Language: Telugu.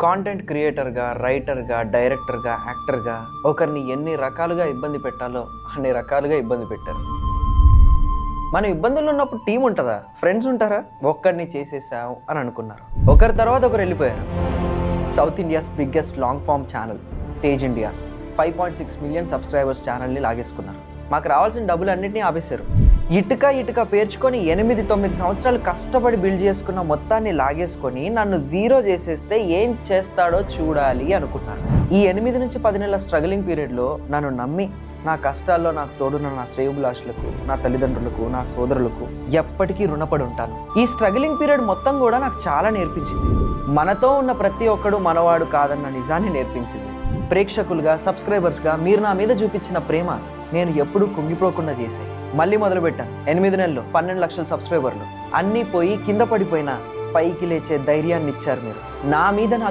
కాంటెంట్ క్రియేటర్గా, రైటర్గా, డైరెక్టర్గా, యాక్టర్గా ఒకరిని ఎన్ని రకాలుగా ఇబ్బంది పెట్టాలో అన్ని రకాలుగా ఇబ్బంది పెట్టారు. మనం ఇబ్బందులు ఉన్నప్పుడు టీం ఉంటుందా, ఫ్రెండ్స్ ఉంటారా? ఒక్కడిని చేసేసాం అని అనుకున్నారు. ఒకరి తర్వాత ఒకరు వెళ్ళిపోయారు. South India's biggest long form channel Tej India 5.6 million subscribers ఛానల్ని లాగేసుకున్నారు. మాకు రావాల్సిన డబ్బులు అన్నింటినీ ఆపేశారు. ఇటుక పేర్చుకొని 8-9 సంవత్సరాలు కష్టపడి బిల్డ్ చేసుకున్న మొత్తాన్ని లాగేసుకొని నన్ను జీరో చేసేస్తే ఏం చేస్తాడో చూడాలి అనుకున్నాను. ఈ 8 నుంచి 10 నెలల స్ట్రగలింగ్ పీరియడ్లో నన్ను నమ్మి నా కష్టాల్లో నాకు తోడున్న నా శ్రేయోభిలాషులకు, నా తల్లిదండ్రులకు, నా సోదరులకు ఎప్పటికీ రుణపడి ఉంటాను. ఈ స్ట్రగలింగ్ పీరియడ్ మొత్తం కూడా నాకు చాలా నేర్పించింది. మనతో ఉన్న ప్రతి ఒక్కడు మనవాడు కాదన్న నిజాన్ని నేర్పించింది. ప్రేక్షకులుగా, సబ్స్క్రైబర్స్గా మీరు నా మీద చూపించిన ప్రేమ నేను ఎప్పుడూ కుంగిపోకుండా చేశాయి. మళ్ళీ మొదలుపెట్టాను. 8 నెలల్లో 12 లక్షల సబ్స్క్రైబర్లు. అన్నీ పోయి కింద పడిపోయినా పైకి లేచే ధైర్యాన్ని ఇచ్చారు మీరు. నా మీద